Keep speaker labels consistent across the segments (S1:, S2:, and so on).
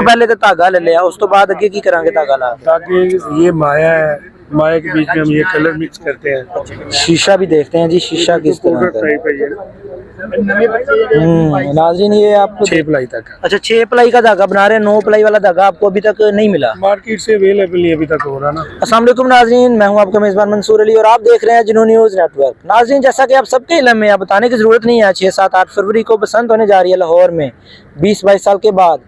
S1: पहले तो धागा ले लिया, उस तो बाद अगे की करांगे धागा ला?
S2: ताकि ये माया है, माया के बीच में हम ये कलर मिक्स करते हैं।
S1: शीशा भी देखते हैं जी, शीशा किस तरह का है। नाज़रीन ये आप
S2: 6 प्लाई तक है।
S1: अच्छा 6 प्लाई का धागा बना रहे हैं, 9 प्लाई वाला धागा आपको अभी तक नहीं मिला?
S2: मार्केट से अवेलेबल नहीं अभी तक हो रहा ना।
S1: अस्सलाम वालेकुम नाज़रीन, मैं हूं आपका मेज़बान मंसूर अली और आप देख रहे हैं जुनून न्यूज़ नेटवर्क। नाज़रीन जैसा कि आप सबके इल्म में, आप बताने की ज़रूरत नहीं है, 6, 7, 8 फरवरी को बसंत होने जा रही है लाहौर में 20-22 साल के बाद।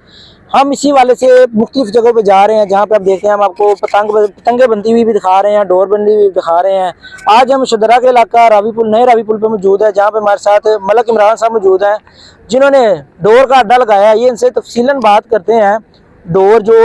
S1: हम इसी वाले से मुख्तलिफ जगहों पे जा रहे हैं जहाँ पे आप देखते हैं, हम आपको पतंगे बनती हुई भी दिखा रहे हैं, डोर बंदी हुई भी दिखा रहे हैं। आज हम शदरा के इलाका रावी पुल, नए रावी पुल पे मौजूद है, जहाँ पे हमारे साथ मलक इमरान साहब मौजूद हैं जिन्होंने डोर का अड्डा लगाया है। ये इनसे तफसीलन बात करते हैं, डोर जो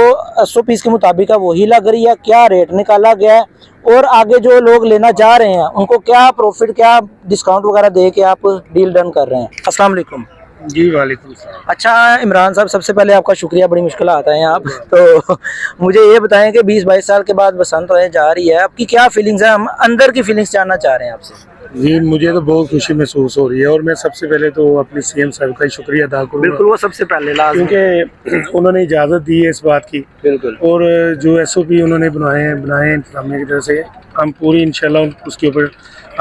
S1: 100 पीस के मुताबिक है वही लग रही है, क्या रेट निकाला गया है और आगे जो लोग लेना चाह रहे हैं उनको क्या प्रॉफिट, क्या डिस्काउंट वगैरह दे के आप डील डन कर रहे हैं। अस्सलाम वालेकुम।
S2: जी वालेकुम सलाम।
S1: अच्छा इमरान साहब, सबसे पहले आपका शुक्रिया, बड़ी मुश्किल आता है आप तो मुझे ये बताएं कि 20-22 साल के बाद बसंत होने जा रही है, आपकी क्या फीलिंग्स है? हम अंदर की फीलिंग्स जानना चाह रहे हैं आपसे।
S2: जी मुझे तो बहुत खुशी महसूस हो रही है और मैं सबसे पहले तो अपनी सीएम साहब का ही शुक्रिया अदा करूँगा।
S1: बिल्कुल, वो सबसे पहले
S2: क्योंकि उन्होंने इजाज़त दी है इस बात की।
S1: बिल्कुल।
S2: और जो SOP उन्होंने बनाए हैं इंतजामिया की तरफ से, हम पूरी इंशाल्लाह उसके ऊपर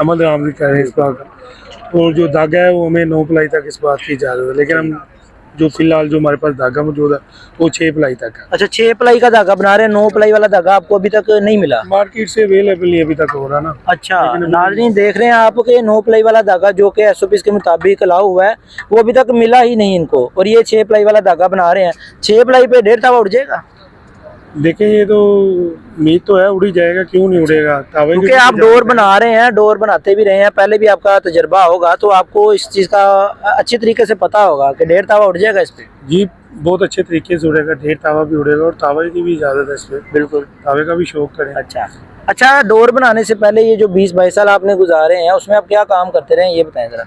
S2: अमल दरामद कर रहे हैं इस बात। और जो धागा है वो हमें 9 प्लाई तक इस बात की इजाज़त है, लेकिन हम जो फिलहाल जो हमारे पास धागा मौजूद है वो 6 प्लाई तक है।
S1: अच्छा 6 प्लाई का धागा बना रहे हैं, 9 प्लाई वाला धागा आपको अभी तक नहीं मिला?
S2: मार्केट से अवेलेबल नहीं अभी तक हो रहा ना।
S1: अच्छा नाज़रीन देख रहे हैं आप कि 9 प्लाई वाला धागा जो कि SOP के मुताबिक अलाउ हुआ है वो अभी तक मिला ही नहीं इनको, और ये 6 प्लाई वाला धागा बना रहे हैं। 6 प्लाई पे 1.5 तावा उड़ जाएगा?
S2: देखें ये तो उम्मीद तो है, उड़ी जाएगा, क्यों नहीं उड़ेगा।
S1: क्योंकि आप डोर बना रहे हैं, डोर बनाते भी रहे हैं, पहले भी आपका तजर्बा होगा तो आपको इस चीज़ का अच्छी तरीके से पता होगा कि 1.5 तावा उड़ जाएगा इस पे।
S2: जी बहुत अच्छे तरीके से उड़ेगा, 1.5 तावा भी उड़ेगा और तावे की भी इजाज़त है इस पे। बिल्कुल, तावे का भी शौक करें।
S1: अच्छा डोर बनाने से पहले ये जो 20-22 साल आपने गुजारे हैं उसमें आप क्या काम करते रहे, ये बताएं जरा।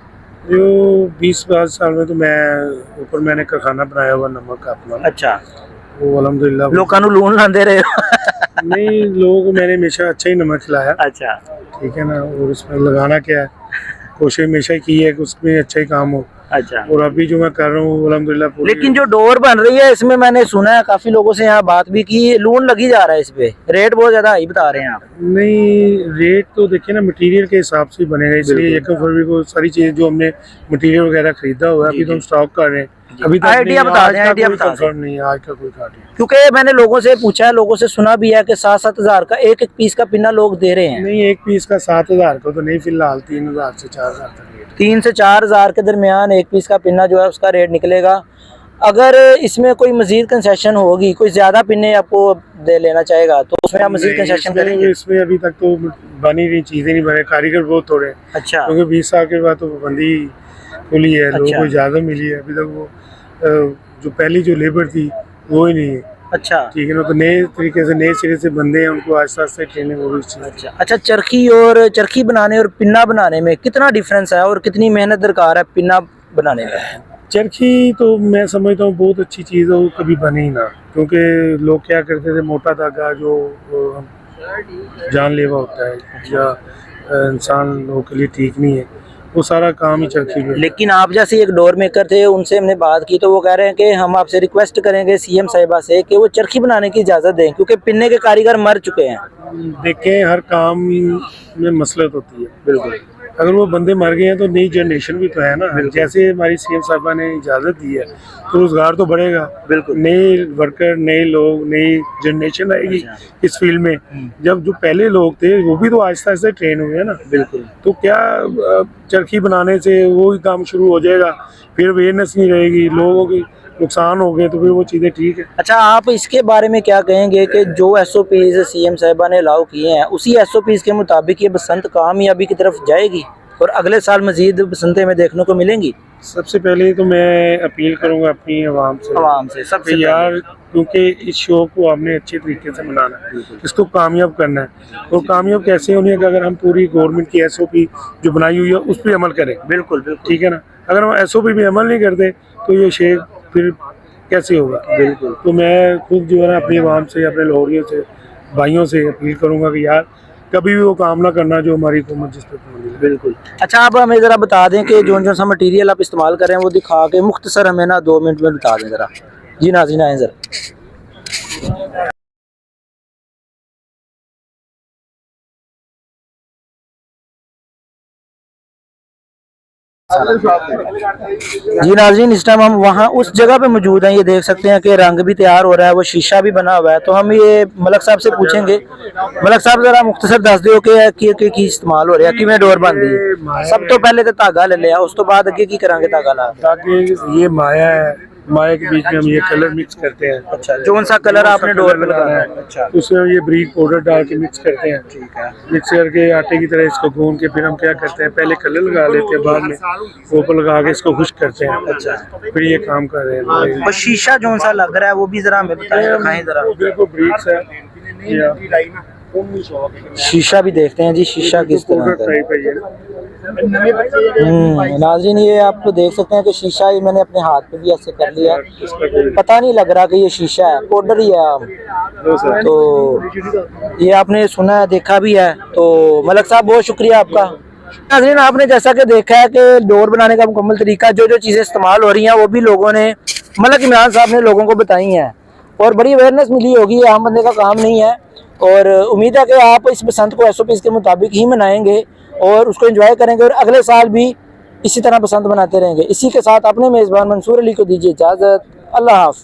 S2: जो 20-22 साल में तो मैं ऊपर मैंने कारखाना बनाया हुआ नमक का अपना।
S1: अच्छा
S2: वो अल्हम्दुलिल्लाह
S1: लोगों को लून लांदे रहे
S2: नहीं, लोगों को मैंने हमेशा अच्छा ही नमक खिलाया।
S1: अच्छा
S2: ठीक है ना, और इसमें लगाना क्या है, कोशिश हमेशा की है कि उसमें अच्छा ही काम हो।
S1: अच्छा
S2: और अभी जो मैं कर रहा हूँ अल्हम्दुलिल्लाह।
S1: लेकिन जो डोर बन रही है इसमें मैंने सुना है, काफी लोगों से यहाँ बात भी की, लून लगी जा रहा है इस पे, रेट बहुत ज्यादा हाई बता रहे हैं आप।
S2: नहीं, रेट तो देखिए ना मटेरियल के हिसाब से बनेगा, इसलिए 1 फरवरी को सारी चीजें जो हमने मटेरियल वगैरह खरीदा हुआ है अभी तो हम स्टॉक कर रहे हैं। अभी तक
S1: आइडिया बता दें, आइडिया बता दें।
S2: नहीं, आज का कोई आइडिया,
S1: क्योंकि मैंने लोगों से पूछा है, लोगों से सुना भी है कि 7-7 हज़ार का एक पीस का पिन्ना लोग दे रहे हैं।
S2: नहीं, एक पीस का 7,000 का तो नहीं, फिलहाल 3,000 से 4,000 तक रेट।
S1: 3 से 4 हज़ार के दरमियान एक पीस का पिन्ना जो है उसका रेट निकलेगा। अगर इसमें कोई मजीद कंसेशन होगी, कोई ज्यादा पिन्ने आपको दे लेना चाहेगा तो उसमें आप मजीद कंसेशन करेंगे?
S2: इसमें अभी तक तो बनी रही चीजें नहीं बने, कारीगर बहुत थोड़े। अच्छा, क्योंकि 20 साल के बाद तो बंदी खुली है। लोगों को इजाजत मिली है, अभी तक वो जो पहली जो लेबर थी वो ही नहीं है। अच्छा ठीक है ना, तो नए तरीके से नए सिरे से बंदे हैं, उनको आहिस्ता आहिस्ता ट्रेनिंग हो रही है।
S1: अच्छा चरखी बनाने और पिन्ना बनाने में कितना डिफरेंस है और कितनी मेहनत दरकार है पिन्ना बनाने में?
S2: चरखी तो मैं समझता हूँ बहुत अच्छी चीज़ है, वो कभी बने ही ना, क्योंकि लोग क्या करते थे, मोटा धागा जो जानलेवा होता है या इंसान लोगों के लिए ठीक नहीं है, वो सारा काम ही चरखी में।
S1: लेकिन आप जैसे एक डोर मेकर थे, उनसे हमने बात की तो वो कह रहे हैं कि हम आपसे रिक्वेस्ट करेंगे सीएम साहिबा से कि वो चरखी बनाने की इजाज़त दें, क्योंकि पिन्ने के कारीगर मर चुके हैं।
S2: देखें हर काम में मसलत होती है। बिल्कुल, अगर वो बंदे मर गए हैं तो नई जनरेशन भी तो है ना। जैसे हमारी सीएम साहबा ने इजाज़त दी है तो रोजगार तो बढ़ेगा। बिल्कुल, नए वर्कर, नए लोग, नई जनरेशन आएगी इस फील्ड में। जब जो पहले लोग थे वो भी तो आहिस्ता आहिस्ता ट्रेन हुए हैं ना। बिल्कुल, तो क्या चरखी बनाने से वो ही काम शुरू हो जाएगा, फिर अवेयरनेस नहीं रहेगी, लोगों की नुकसान हो गए तो फिर वो चीज़ें ठीक है।
S1: अच्छा, आप इसके बारे में क्या कहेंगे कि जो SOPs सीएम साहिबा ने अलाउ किए हैं उसी SOPs के मुताबिक ये बसंत कामयाबी की तरफ जाएगी और अगले साल मजीद बसंतें में देखने को मिलेंगी?
S2: सबसे पहले तो मैं अपील करूंगा अपनी आवाम से सबसे यार, क्योंकि इस शो को आपने अच्छे तरीके से मनाना है, इसको कामयाब करना है। और कामयाब कैसे होनी है कि अगर हम पूरी गवर्नमेंट की SOP जो बनाई हुई है उस पर अमल करें। बिल्कुल ठीक है ना, अगर हम SOP भी अमल नहीं करते तो ये शेर फिर कैसे होगा। बिल्कुल, तो मैं खुद जो है ना अपनी आवाम से, अपने लाहौरियों से, भाइयों से अपील करूंगा कि यार कभी भी वो काम ना करना जो हमारी हुकूमत जिस पर पाबंदी है। बिल्कुल।
S1: अच्छा, आप हमें ज़रा बता दें कि जो सा मटीरियल आप इस्तेमाल कर रहे हैं वो दिखा के मुख्तसर हमें ना 2 मिनट में बता दें ज़रा। जी नाज़रीन आए ज़रा। जी नाज़रीन, इस टाइम हम वहाँ उस जगह पे मौजूद हैं। ये देख सकते हैं कि रंग भी तैयार हो रहा है, वो शीशा भी बना हुआ है। तो हम ये मलक साहब से पूछेंगे। मलक साहब जरा मुख्तसर दस दो कि इस्तेमाल हो रहा है, किवें डोर बन रही है। सब तो पहले तो धागा ले लिया, उस तो बाद अगे की करांगे धागा ला के?
S2: ताकि ये माया है, माया के बीच में हम ये कलर मिक्स करते हैं।
S1: अच्छा, जो सा कलर आपने डोर पे लगाना है, अच्छा,
S2: उसमें ये ब्रीक पाउडर डाल के मिक्स करते हैं।
S1: ठीक है।
S2: मिक्स करके आटे की तरह इसको गूंद के फिर हम क्या करते हैं, पहले कलर लगा लेते हैं, बाद में ऊपर लगा के इसको खुश्क करते हैं।
S1: अच्छा,
S2: फिर ये काम कर रहे हैं।
S1: और शीशा जो सा लग रहा है वो भी जरा हमें बताएं, दिखाएं जरा।
S2: बिल्कुल ब्रीक्स है,
S1: शीशा भी देखते हैं जी, शीशा किस तरह का है।
S2: टाइप है ये।
S1: नाज़रीन ये आप तो देख सकते हैं कि शीशा ही मैंने अपने हाथ पे भी ऐसे कर लिया, पता नहीं लग रहा कि ये शीशा है, पाउडर ही है। तो ये आपने सुना है, देखा भी है। तो मलक साहब बहुत शुक्रिया आपका। नाज़रीन आपने जैसा कि देखा है कि डोर बनाने का मुकम्मल तरीका, जो जो चीज़ें इस्तेमाल हो रही हैं वो भी लोगों ने, मलक इमरान साहब ने लोगों को बताई हैं और बड़ी अवेयरनेस मिली होगी। आम बंदे का काम नहीं है और उम्मीद है कि आप इस बसंत को SOPs के मुताबिक ही मनाएंगे और उसको एंजॉय करेंगे और अगले साल भी इसी तरह बसंत मनाते रहेंगे। इसी के साथ अपने मेज़बान मंसूर अली को दीजिए इजाज़त। अल्लाह हाफ़िज़।